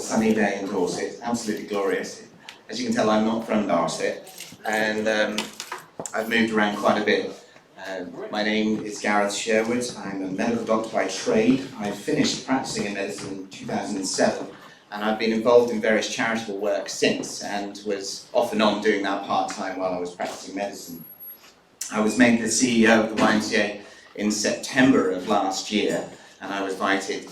sunny day in Dorset, absolutely glorious. As you can tell, I'm not from Dorset, and I've moved around quite a bit. My name is Gareth Sherwood. I'm a medical doctor by trade. I finished practicing in medicine in 2007, and I've been involved in various charitable work since, and was off and on doing that part-time while I was practicing medicine. I was made the CEO of the YMCA in September of last year, and I was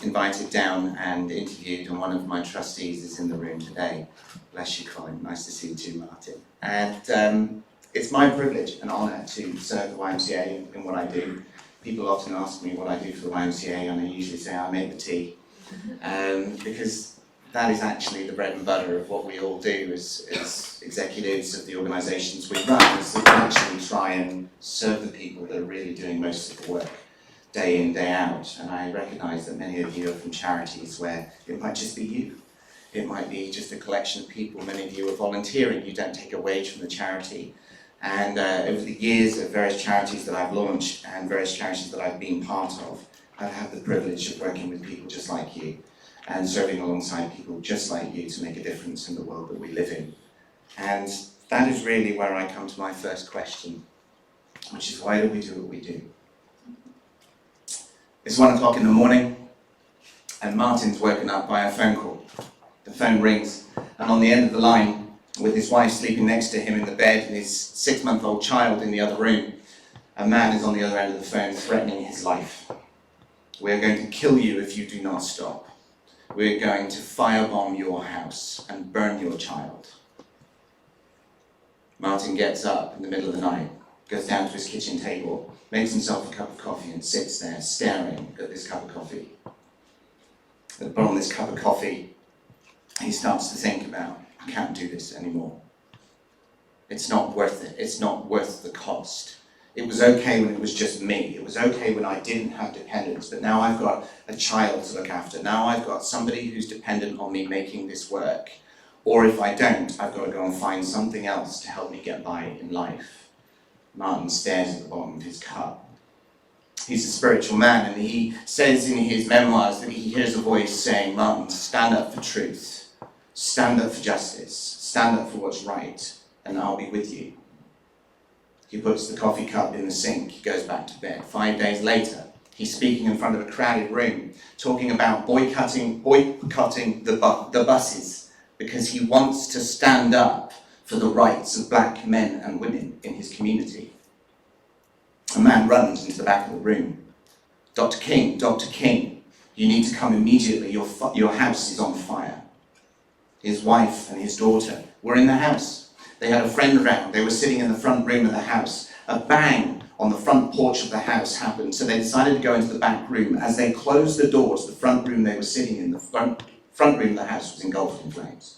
invited down and interviewed, and one of my trustees is in the room today. Bless you, Colin. Nice to see you too, Martin. And it's my privilege and honour to serve the YMCA in what I do. People often ask me what I do for the YMCA, and I usually say I make the tea, because that is actually the bread and butter of what we all do as executives of the organisations we run, is to actually try and serve the people that are really doing most of the work, day in, day out. And I recognise that many of you are from charities where it might just be you. It might be just a collection of people. Many of you are volunteering. You don't take a wage from the charity. And over the years of various charities that I've launched and various charities that I've been part of, I've had the privilege of working with people just like you and serving alongside people just like you to make a difference in the world that we live in. And that is really where I come to my first question, which is, why do we do what we do? It's 1 o'clock in the morning, and Martin's woken up by a phone call. The phone rings, and on the end of the line, with his wife sleeping next to him in the bed and his 6-month-old child in the other room, a man is on the other end of the phone threatening his life. "We're going to kill you if you do not stop. We're going to firebomb your house and burn your child." Martin gets up in the middle of the night, goes down to his kitchen table, makes himself a cup of coffee and sits there staring at this cup of coffee. At the bottom of this cup of coffee, he starts to think about, I can't do this anymore. It's not worth it. It's not worth the cost. It was okay when it was just me. It was okay when I didn't have dependents, but now I've got a child to look after. Now I've got somebody who's dependent on me making this work. Or if I don't, I've got to go and find something else to help me get by in life. Martin stares at the bottom of his cup. He's a spiritual man, and he says in his memoirs that he hears a voice saying, "Martin, stand up for truth, stand up for justice, stand up for what's right, and I'll be with you." He puts the coffee cup in the sink, he goes back to bed. 5 days later, he's speaking in front of a crowded room, talking about boycotting the buses, because he wants to stand up for the rights of black men and women in his community. A man runs into the back of the room. Dr. King, you need to come immediately, your house is on fire." His wife and his daughter were in the house. They had a friend around, they were sitting in the front room of the house. A bang on the front porch of the house happened, so they decided to go into the back room. As they closed the door to the front room they were sitting in, the front room of the house was engulfed in flames.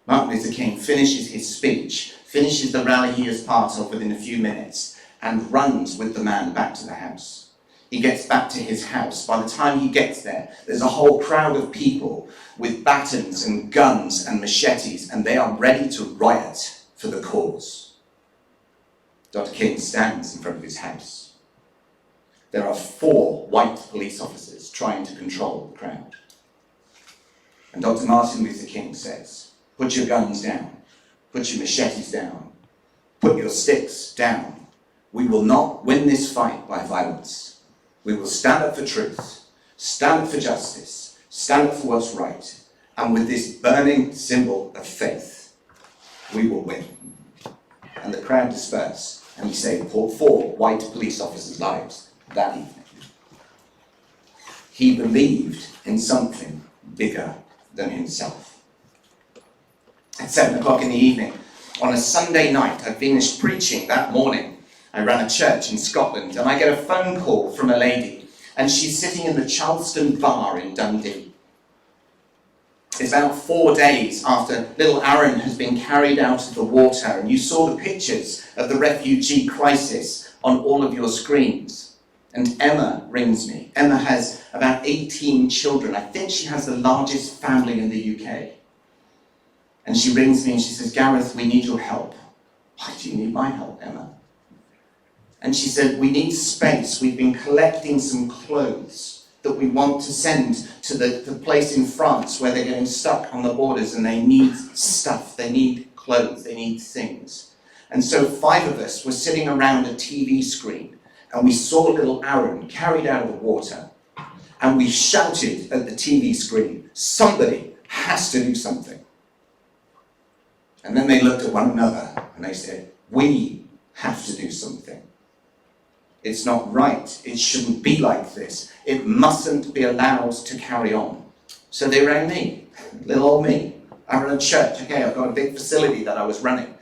Martin Luther King finishes his speech, finishes the rally he is part of within a few minutes, and runs with the man back to the house. He gets back to his house. By the time he gets there, there's a whole crowd of people with batons and guns and machetes, and they are ready to riot for the cause. Dr. King stands in front of his house. There are 4 white police officers trying to control the crowd. And Dr. Martin Luther King says, "Put your guns down, put your machetes down, put your sticks down. We will not win this fight by violence. We will stand up for truth, stand up for justice, stand up for what's right, and with this burning symbol of faith, we will win." And the crowd disperse, and he saved 4 white police officers' lives that evening. He believed in something bigger than himself. At 7 o'clock in the evening, on a Sunday night, I finished preaching that morning. I ran a church in Scotland, and I get a phone call from a lady, and she's sitting in the Charleston Bar in Dundee. It's about 4 days after little Aaron has been carried out of the water, and you saw the pictures of the refugee crisis on all of your screens. And Emma rings me. Emma has about 18 children. I think she has the largest family in the UK. And she rings me and she says, "Gareth, we need your help." "Why do you need my help, Emma?" And she said, "We need space. We've been collecting some clothes that we want to send to the place in France where they're getting stuck on the borders and they need stuff, they need clothes, they need things. And so 5 of us were sitting around a TV screen and we saw little Aaron carried out of the water and we shouted at the TV screen, somebody has to do something. And then they looked at one another and they said, we have to do something. It's not right. It shouldn't be like this. It mustn't be allowed to carry on. So they rang me, little old me. I run a church. Okay, I've got a big facility that I was running.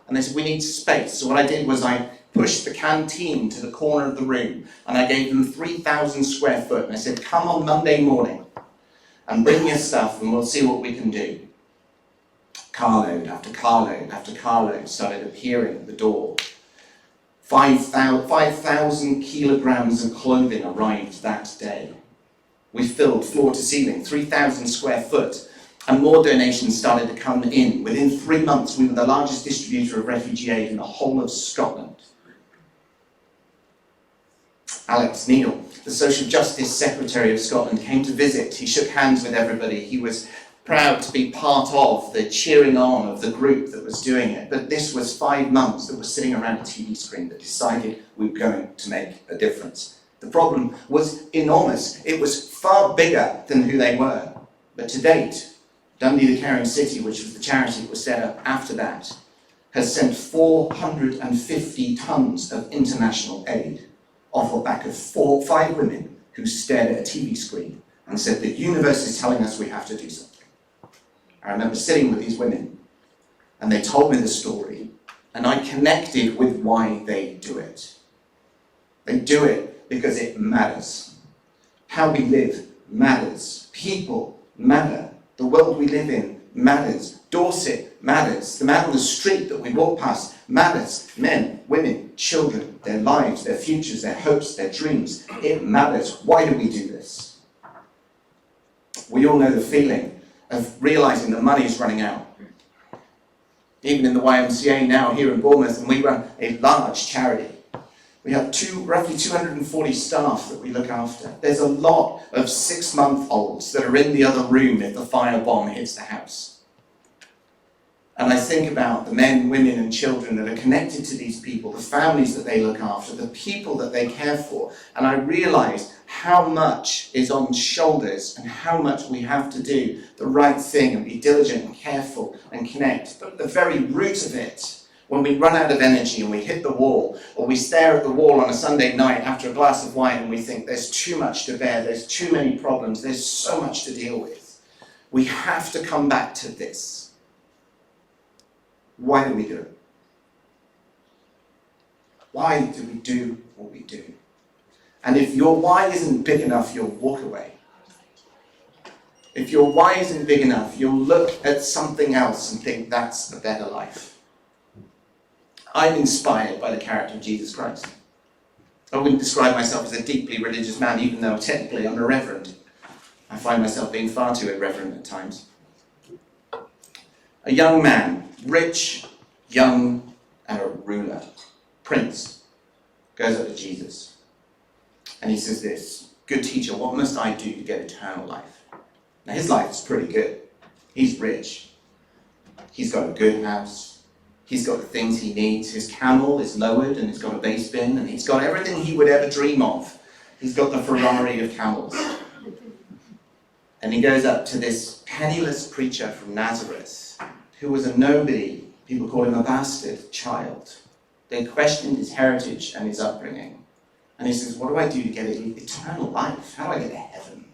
And they said, we need space. So what I did was I pushed the canteen to the corner of the room and I gave them 3,000 square foot. And I said, come on Monday morning and bring your stuff and we'll see what we can do. Carload after carload after carload started appearing at the door. 5,000 kilograms of clothing arrived that day. We filled floor to ceiling, 3,000 square foot, and more donations started to come in. Within 3 months, we were the largest distributor of refugee aid in the whole of Scotland. Alex Neil, the Social Justice Secretary of Scotland, came to visit. He shook hands with everybody. He was proud to be part of the cheering on of the group that was doing it. But this was 5 months that were sitting around a TV screen that decided we were going to make a difference. The problem was enormous. It was far bigger than who they were. But to date, Dundee the Caring City, which was the charity that was set up after that, has sent 450 tons of international aid off the back of 5 women who stared at a TV screen and said, the universe is telling us we have to do something. I remember sitting with these women and they told me the story and I connected with why they do it. They do it because it matters. How we live matters. People matter. The world we live in matters. Dorset matters. The man on the street that we walk past matters. Men, women, children, their lives, their futures, their hopes, their dreams. It matters. Why do we do this? We all know the feeling of realising that money is running out. Even in the YMCA now here in Bournemouth, and we run a large charity. We have roughly 240 staff that we look after. There's a lot of 6-month-olds that are in the other room if the firebomb hits the house. And I think about the men, women and children that are connected to these people, the families that they look after, the people that they care for. And I realise how much is on shoulders and how much we have to do the right thing and be diligent and careful and connect. But at the very root of it, when we run out of energy and we hit the wall, or we stare at the wall on a Sunday night after a glass of wine and we think there's too much to bear, there's too many problems, there's so much to deal with, we have to come back to this. Why do we do it? Why do we do what we do? And if your why isn't big enough, you'll walk away. If your why isn't big enough, you'll look at something else and think that's a better life. I'm inspired by the character of Jesus Christ. I wouldn't describe myself as a deeply religious man, even though technically I'm a reverend. I find myself being far too irreverent at times. A young man, rich, young, and a ruler, prince, goes up to Jesus. And he says this, good teacher, what must I do to get eternal life? Now his life is pretty good. He's rich. He's got a good house. He's got the things he needs. His camel is lowered and he's got a base bin and he's got everything he would ever dream of. He's got the Ferrari of camels. And he goes up to this penniless preacher from Nazareth who was a nobody. People call him a bastard child. They questioned his heritage and his upbringing. And he says, what do I do to get eternal life? How do I get to heaven?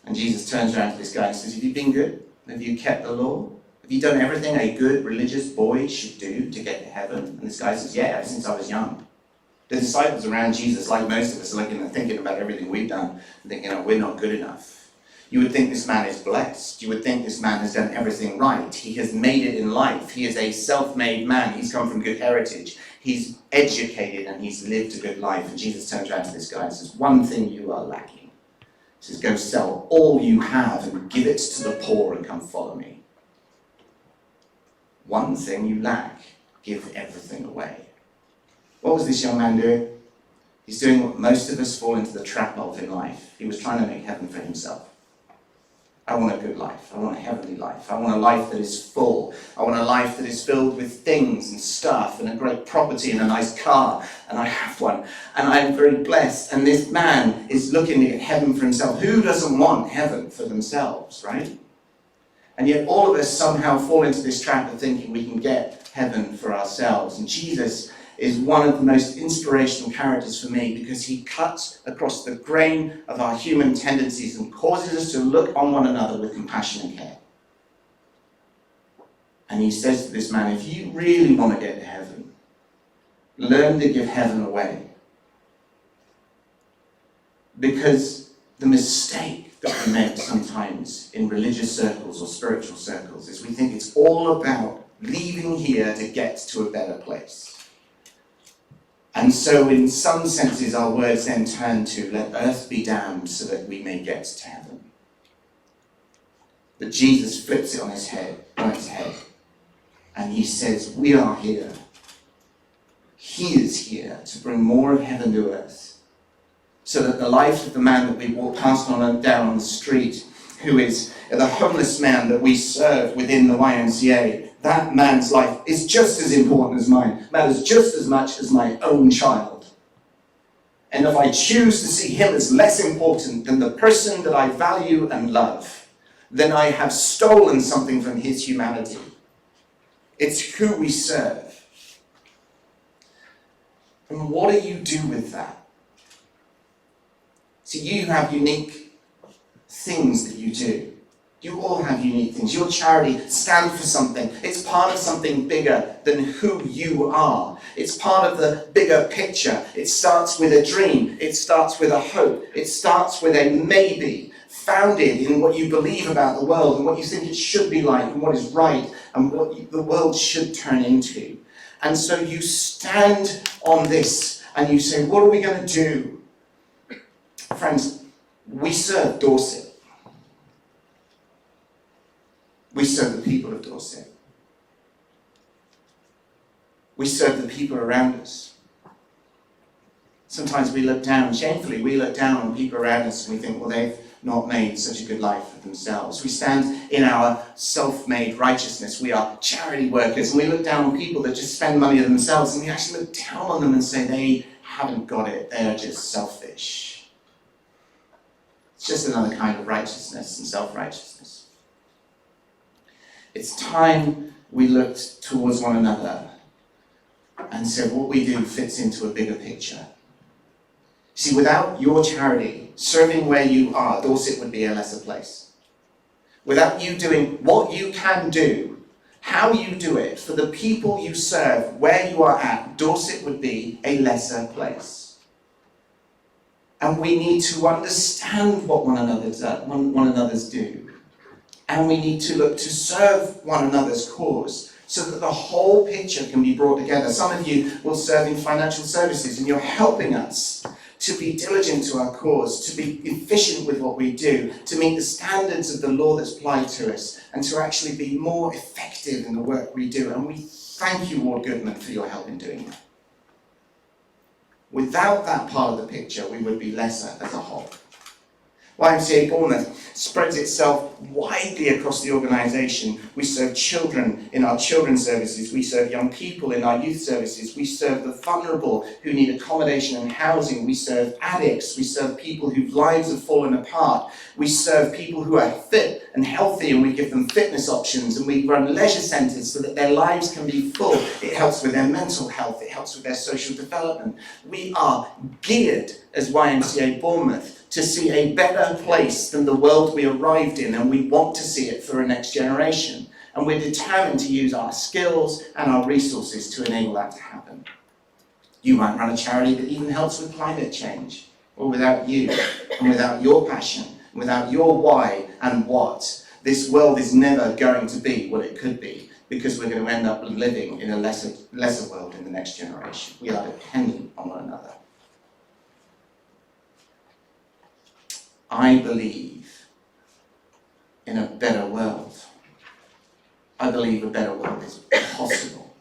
And Jesus turns around to this guy and says, have you been good? Have you kept the law? Have you done everything a good religious boy should do to get to heaven? And this guy says, yeah, ever since I was young. The disciples around Jesus, like most of us, are looking and thinking about everything we've done and thinking, oh, we're not good enough. You would think this man is blessed. You would think this man has done everything right. He has made it in life. He is a self-made man. He's come from good heritage. He's educated and he's lived a good life. And Jesus turns around to this guy and says, one thing you are lacking. He says, go sell all you have and give it to the poor and come follow me. One thing you lack, give everything away. What was this young man doing? He's doing what most of us fall into the trap of in life. He was trying to make heaven for himself. I want a good life. I want a heavenly life. I want a life that is full. I want a life that is filled with things and stuff and a great property and a nice car. And I have one. And I'm very blessed. And this man is looking at heaven for himself. Who doesn't want heaven for themselves, right? And yet all of us somehow fall into this trap of thinking we can get heaven for ourselves. And Jesus is one of the most inspirational characters for me because he cuts across the grain of our human tendencies and causes us to look on one another with compassion and care. And he says to this man, if you really want to get to heaven, learn to give heaven away. Because the mistake that we make sometimes in religious circles or spiritual circles is we think it's all about leaving here to get to a better place. And so in some senses our words then turn to let earth be damned so that we may get to heaven. But Jesus flips it on its head, and he says, we are here. He is here to bring more of heaven to earth, so that the life of the man that we walk past on down on the street, who is the homeless man that we serve within the YMCA, that man's life is just as important as mine, matters just as much as my own child. And if I choose to see him as less important than the person that I value and love, then I have stolen something from his humanity. It's who we serve. And what do you do with that? See, you have unique things that you do. You all have unique things. Your charity stands for something. It's part of something bigger than who you are. It's part of the bigger picture. It starts with a dream. It starts with a hope. It starts with a maybe, founded in what you believe about the world and what you think it should be like and what is right and what the world should turn into. And so you stand on this and you say, what are we going to do? Friends, we serve Dorset. We serve the people of Dorset. We serve the people around us. Sometimes we look down, shamefully, we look down on people around us and we think, well, they've not made such a good life for themselves. We stand in our self-made righteousness. We are charity workers, and we look down on people that just spend money on themselves, and we actually look down on them and say, they haven't got it, they are just selfish. It's just another kind of righteousness and self-righteousness. It's time we looked towards one another and said what we do fits into a bigger picture. See, without your charity, serving where you are, Dorset would be a lesser place. Without you doing what you can do, how you do it, for the people you serve, where you are at, Dorset would be a lesser place. And we need to understand what one another's do. And we need to look to serve one another's cause so that the whole picture can be brought together. Some of you will serve in financial services and you're helping us to be diligent to our cause, to be efficient with what we do, to meet the standards of the law that's applied to us, and to actually be more effective in the work we do. And we thank you, Ward Goodman, for your help in doing that. Without that part of the picture, we would be lesser as a whole. YMCA Bournemouth spreads itself widely across the organisation. We serve children in our children's services. We serve young people in our youth services. We serve the vulnerable who need accommodation and housing. We serve addicts. We serve people whose lives have fallen apart. We serve people who are fit and healthy, and we give them fitness options, and we run leisure centres so that their lives can be full. It helps with their mental health. It helps with their social development. We are geared as YMCA Bournemouth to see a better place than the world we arrived in, and we want to see it for a next generation. And we're determined to use our skills and our resources to enable that to happen. You might run a charity that even helps with climate change. Or without you, and without your passion, and without your why and what, this world is never going to be what it could be, because we're going to end up living in a lesser world in the next generation. We are dependent on one another. I believe in a better world. I believe a better world is possible.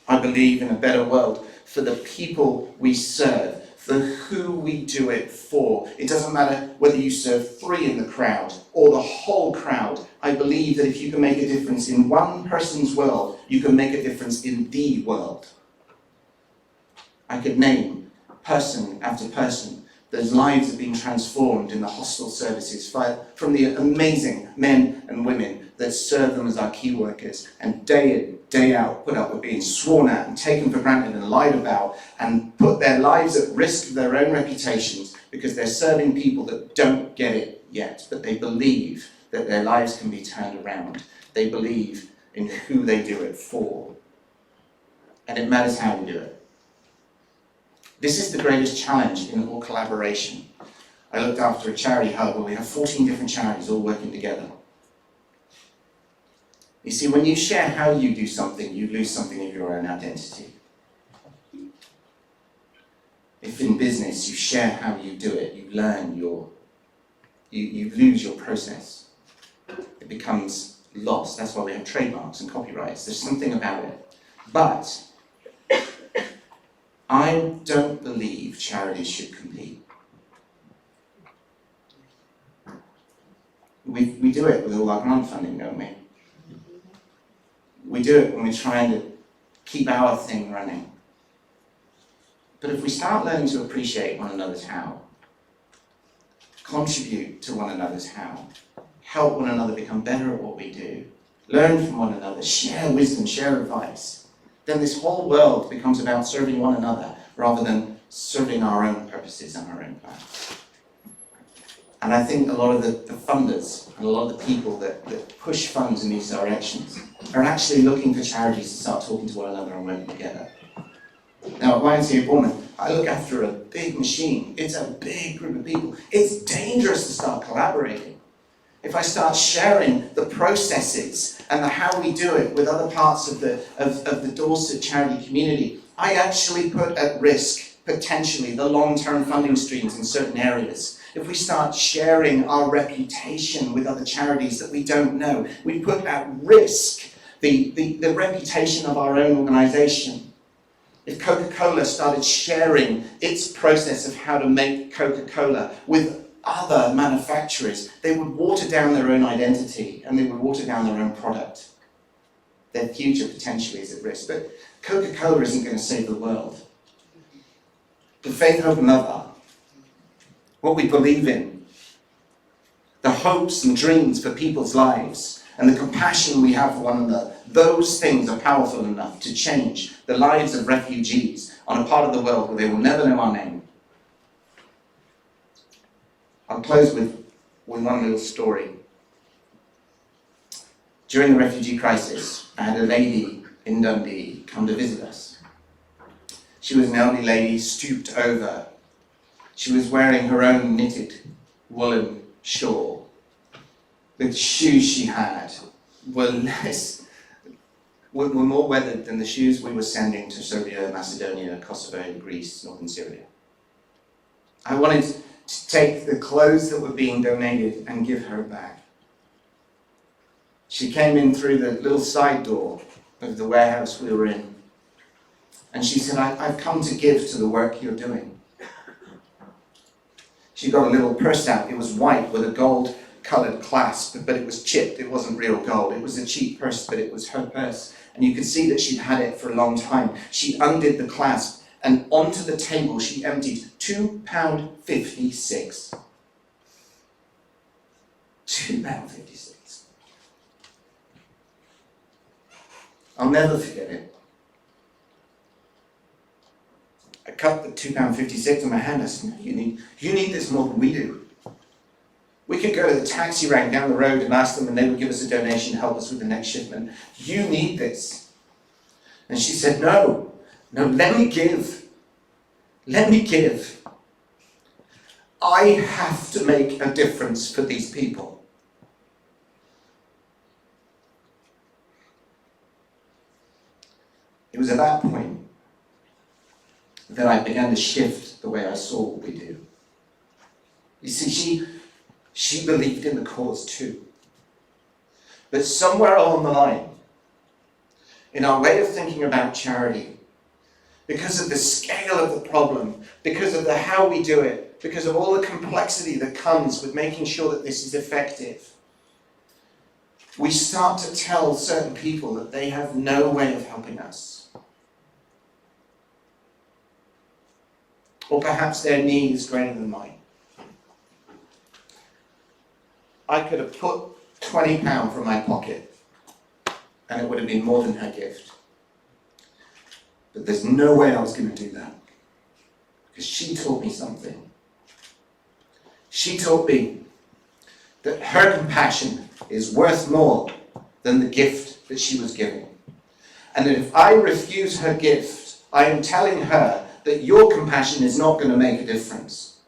I believe in a better world for the people we serve, the who we do it for. It doesn't matter whether you serve 3 in the crowd or the whole crowd. I believe that if you can make a difference in one person's world, you can make a difference in the world. I could name person after person. Those lives have been transformed in the hostel services from the amazing men and women that serve them as our key workers, and day in, day out put up with being sworn at and taken for granted and lied about and put their lives at risk of their own reputations because they're serving people that don't get it yet, but they believe that their lives can be turned around. They believe in who they do it for. And it matters how you do it. This is the greatest challenge in all collaboration. I looked after a charity hub where we have 14 different charities all working together. You see, when you share how you do something, you lose something of your own identity. If in business you share how you do it, you learn you lose your process. It becomes lost. That's why we have trademarks and copyrights. There's something about it. But I don't believe charities should compete. We do it with all our grant funding, don't we? We do it when we're trying to keep our thing running. But if we start learning to appreciate one another's how, contribute to one another's how, help one another become better at what we do, learn from one another, share wisdom, share advice, then this whole world becomes about serving one another rather than serving our own purposes and our own plans. And I think a lot of the funders and a lot of the people that push funds in these directions are actually looking for charities to start talking to one another and working together. Now at YMCA Bournemouth, I look after a big machine. It's a big group of people. It's dangerous to start collaborating. If I start sharing the processes and the how we do it with other parts of the Dorset charity community, I actually put at risk, potentially, the long-term funding streams in certain areas. If we start sharing our reputation with other charities that we don't know, we put at risk the reputation of our own organisation. If Coca-Cola started sharing its process of how to make Coca-Cola with other manufacturers, they would water down their own identity and they would water down their own product. Their future potentially is at risk. But Coca-Cola isn't going to save the world. The faith, hope and love are. What we believe in, the hopes and dreams for people's lives, and the compassion we have for one another, those things are powerful enough to change the lives of refugees on a part of the world where they will never know our name. I'll close with one little story. During the refugee crisis, I had a lady in Dundee come to visit us. She was an elderly lady, stooped over. She was wearing her own knitted woolen shawl. The shoes she had were more weathered than the shoes we were sending to Serbia, Macedonia, Kosovo, Greece, northern Syria. I wanted to take the clothes that were being donated and give her back. She came in through the little side door of the warehouse we were in, and she said, I've come to give to the work you're doing. She got a little purse out. It was white with a gold-coloured clasp, but it was chipped. It wasn't real gold. It was a cheap purse, but it was her purse. And you could see that she'd had it for a long time. She undid the clasp, and onto the table she emptied £2.56. £2.56. I'll never forget it. I cut the £2.56 in my hand. I said, you need this more than we do. We could go to the taxi rank down the road and ask them and they would give us a donation to help us with the next shipment. You need this. And she said, no, let me give. Let me give. I have to make a difference for these people. It was at that point that I began to shift the way I saw what we do. You see, she believed in the cause too. But somewhere along the line, in our way of thinking about charity, because of the scale of the problem, because of the how we do it, because of all the complexity that comes with making sure that this is effective, we start to tell certain people that they have no way of helping us. Or perhaps their need is greater than mine. I could have put £20 from my pocket and it would have been more than her gift. But there's no way I was going to do that. Because she taught me something. She taught me that her compassion is worth more than the gift that she was giving. And that if I refuse her gift, I am telling her that your compassion is not going to make a difference.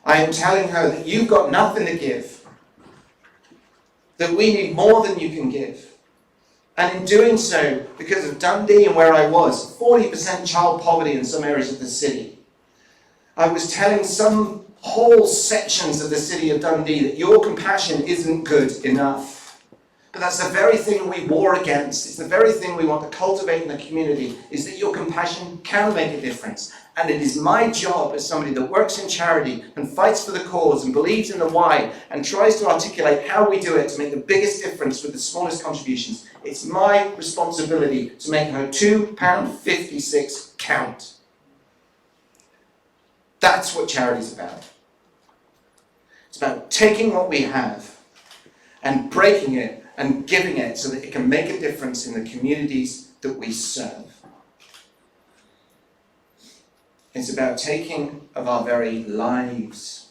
I am telling her that you've got nothing to give. That we need more than you can give. And in doing so, because of Dundee and where I was, 40% child poverty in some areas of the city, I was telling some whole sections of the city of Dundee that your compassion isn't good enough. But that's the very thing we war against. It's the very thing we want to cultivate in the community, is that your compassion can make a difference. And it is my job as somebody that works in charity and fights for the cause and believes in the why and tries to articulate how we do it to make the biggest difference with the smallest contributions. It's my responsibility to make her £2.56 count. That's what charity's about. It's about taking what we have and breaking it and giving it so that it can make a difference in the communities that we serve. It's about taking of our very lives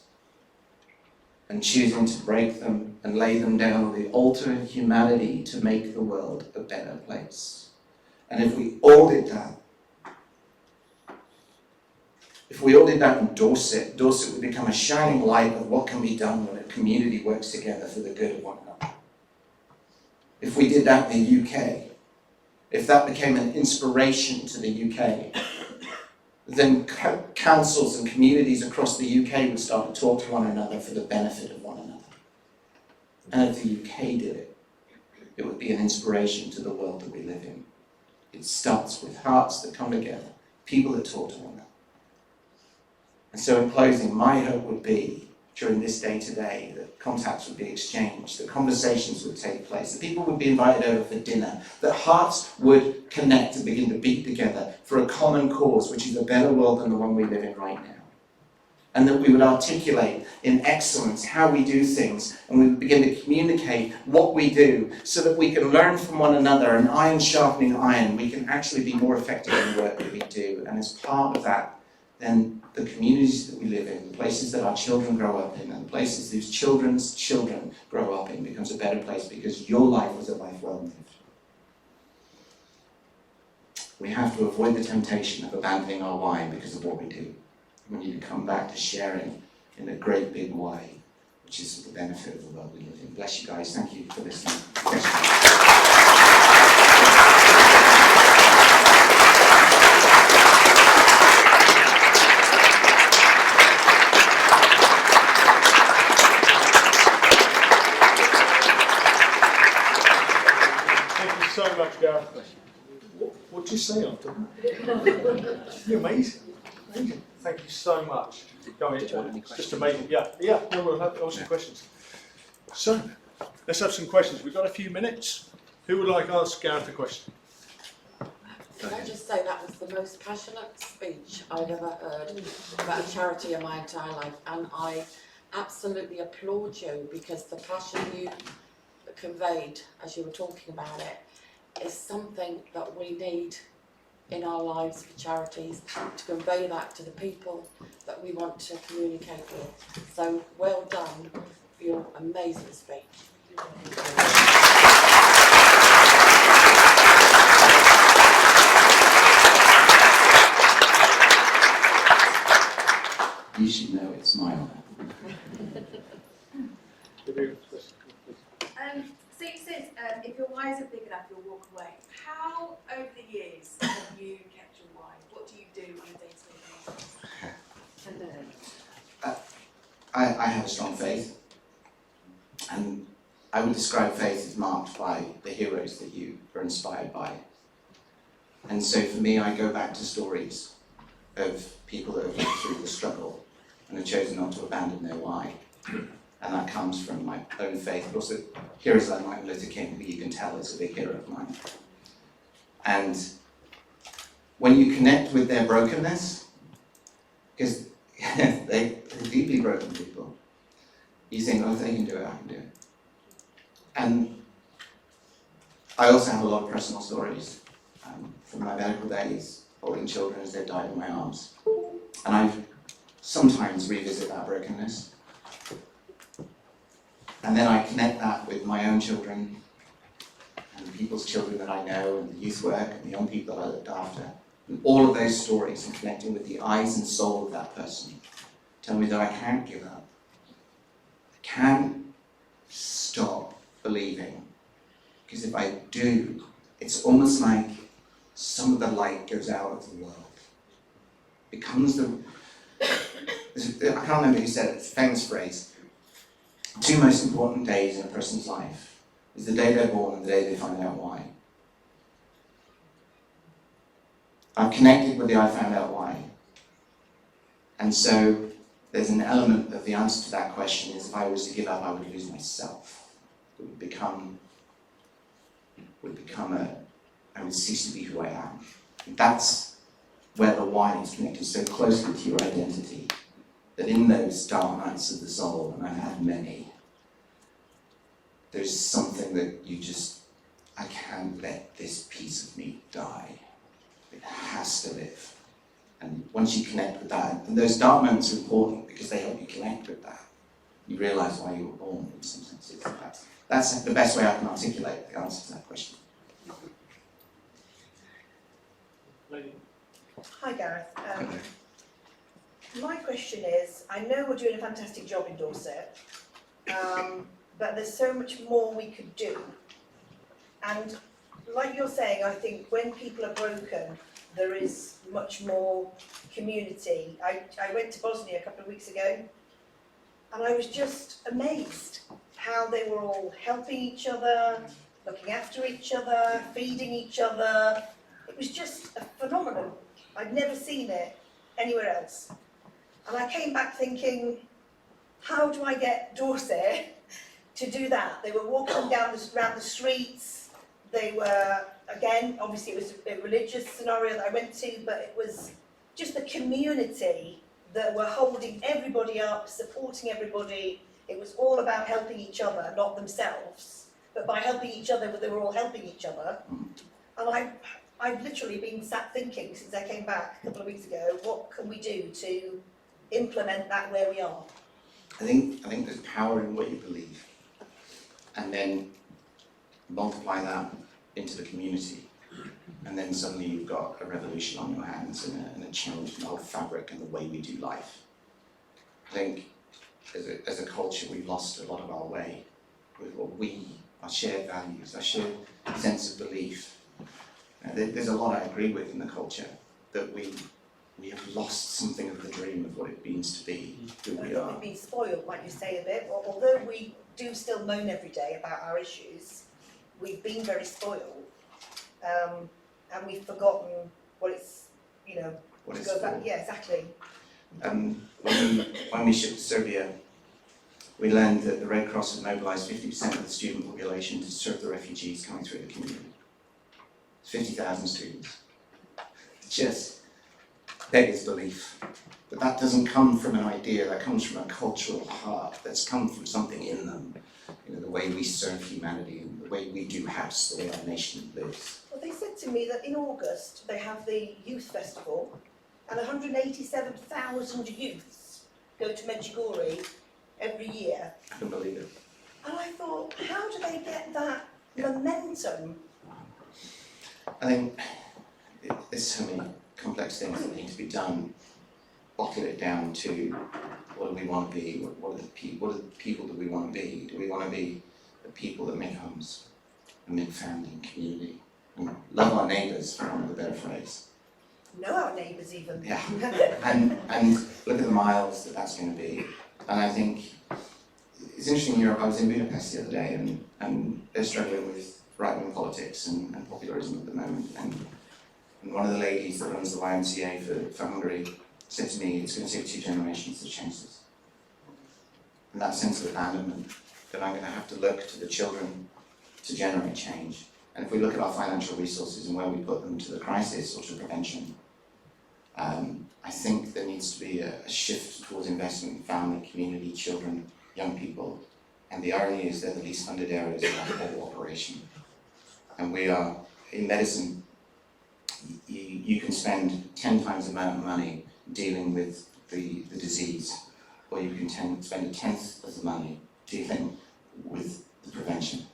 and choosing to break them and lay them down on the altar of humanity to make the world a better place. And if we all did that, in Dorset would become a shining light of what can be done when a community works together for the good of one another. If we did that in the UK, if that became an inspiration to the UK, then councils and communities across the UK would start to talk to one another for the benefit of one another. And if the UK did it, it would be an inspiration to the world that we live in. It starts with hearts that come together, people that talk to one another. And so in closing, my hope would be, during this day today, that contacts would be exchanged, that conversations would take place, that people would be invited over for dinner, that hearts would connect and begin to beat together for a common cause, which is a better world than the one we live in right now. And that we would articulate in excellence how we do things, and we would begin to communicate what we do so that we can learn from one another, and iron sharpening iron, we can actually be more effective in the work that we do. And as part of that, then the communities that we live in, the places that our children grow up in, and the places whose children's children grow up in becomes a better place because your life was a life well lived. We have to avoid the temptation of abandoning our why because of what we do. We need to come back to sharing in a great big why, which is for the benefit of the world we live in. Bless you guys. Thank you for listening. So much, Gareth. What did you say after that? You're amazing. Amazing. Thank you so much. It's just amazing. Yeah, no, we'll have some questions. So, let's have some questions. We've got a few minutes. Who would like to ask Gareth a question? Can I just say that was the most passionate speech I've ever heard about a charity in my entire life, and I absolutely applaud you because the passion you conveyed as you were talking about it is something that we need in our lives for charities, to convey that to the people that we want to communicate with. So well done for your amazing speech. You should know it's my honour. So you said if your whys are big enough, you'll walk away. How, over the years, have you kept your why? What do you do on a day-to-day basis? I have a strong faith, and I would describe faith as marked by the heroes that you are inspired by. And so for me, I go back to stories of people that have lived through the struggle and have chosen not to abandon their why. And that comes from my own faith, but also heroes like Martin Luther King, who you can tell is a big hero of mine. And when you connect with their brokenness, because they're deeply broken people, you think, oh, if they can do it, I can do it. And I also have a lot of personal stories from my medical days, holding children as they died in my arms. And I sometimes revisit that brokenness. And then I connect that with my own children and the people's children that I know and the youth work and the young people that I looked after. And all of those stories and connecting with the eyes and soul of that person tell me that I can't give up. I can't stop believing. Because if I do, it's almost like some of the light goes out of the world. Becomes the, I can't remember who said it, it's a famous phrase. Two most important days in a person's life is the day they're born and the day they find out why. I've connected with the I found out why. And so there's an element of the answer to that question is if I was to give up, I would lose myself. It would become I would cease to be who I am. And that's where the why is connected so closely to your identity, that in those dark nights of the soul, and I've had many, there's something that you just, I can't let this piece of me die. It has to live. And once you connect with that, and those dark moments are important because they help you connect with that. You realise why you were born in some senses. That's the best way I can articulate the answer to that question. Lady. Hi Gareth. My question is, I know we're doing a fantastic job in Dorset, but there's so much more we could do. And like you're saying, I think when people are broken, there is much more community. I went to Bosnia a couple of weeks ago, and I was just amazed how they were all helping each other, looking after each other, feeding each other. It was just a phenomenon. I'd never seen it anywhere else. And I came back thinking, how do I get Dorset to do that? They were walking around the streets. They were, again, obviously it was a religious scenario that I went to, but it was just the community that were holding everybody up, supporting everybody. It was all about helping each other, not themselves. But by helping each other, they were all helping each other. And I've literally been sat thinking since I came back a couple of weeks ago, what can we do to implement that where we are? I think there's power in what you believe. And then multiply that into the community. And then suddenly you've got a revolution on your hands and a change in the whole fabric and the way we do life. I think as a culture we've lost a lot of our way with our shared values, our shared sense of belief. There's a lot I agree with in the culture, that we have lost something of the dream of what it means to be who we are. We've been spoiled, might you say, a bit. Although we do still moan every day about our issues, we've been very spoiled. And we've forgotten what it's, What to it's go back. for. Yeah, exactly. When we shipped to Serbia, we learned that the Red Cross had mobilised 50% of the student population to serve the refugees coming through the community. 50,000 students. Just beggars belief. But that doesn't come from an idea, that comes from a cultural heart, that's come from something in them. The way we serve humanity and the way we do house, the way our nation lives. Well, they said to me that in August they have the youth festival, and 187,000 youths go to Medjugorje every year. I can believe it. And I thought, how do they get that momentum? I think there's so many complex things that need to be done. Bottle it down to what do we want to be? What are the people that we want to be? Do we want to be the people that make homes and make family and community and love our neighbours, for want of a better phrase? Know our neighbours even. Yeah, and look at the miles that's going to be. And I think it's interesting in Europe. I was in Budapest the other day, and they're struggling with right-wing politics and populism at the moment. And And one of the ladies that runs the YMCA for Hungary said to me, it's going to take 2 generations to change this. And that sense of abandonment, that I'm going to have to look to the children to generate change. And if we look at our financial resources and where we put them to the crisis or to prevention, I think there needs to be a shift towards investment in family, community, children, young people. And the irony is they're the least funded areas of our whole operation. And we are, in medicine, you can spend 10 times the amount of money dealing with the disease, or you can spend 1/10 of the money dealing with the prevention.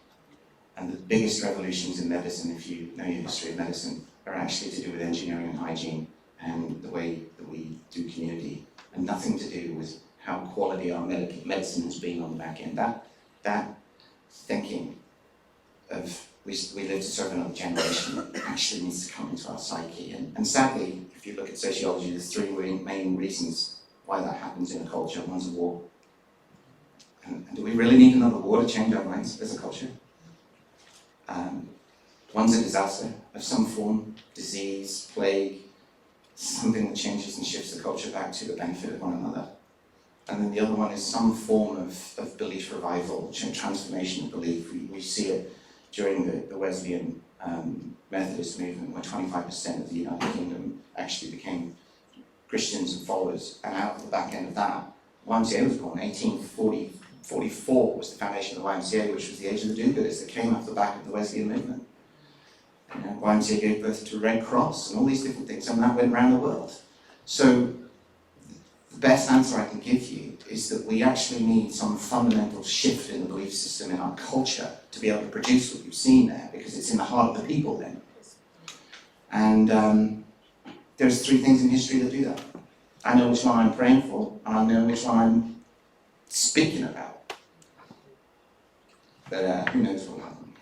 And the biggest revolutions in medicine, if you know your history of medicine, are actually to do with engineering and hygiene and the way that we do community, and nothing to do with how quality our medicine has been on the back end. That thinking of we live to serve another generation actually needs to come into our psyche. And sadly, if you look at sociology, there's 3 main reasons why that happens in a culture. One's a war. And do we really need another war to change our minds as a culture? One's a disaster of some form, disease, plague, something that changes and shifts the culture back to the benefit of one another. And then the other one is some form of belief revival, transformation of belief. We see it during the Wesleyan Methodist movement, where 25% of the United Kingdom actually became Christians and followers. And out of the back end of that, YMCA was born. 1844 was the foundation of the YMCA, which was the age of the do-gooders that came off the back of the Wesleyan movement. YMCA gave birth to Red Cross and all these different things, and that went around the world. So the best answer I can give you is that we actually need some fundamental shift in the belief system in our culture to be able to produce what you've seen there, because it's in the heart of the people then. And there's 3 things in history that do that. I know which one I'm praying for, and I know which one I'm speaking about. But who knows what will happen.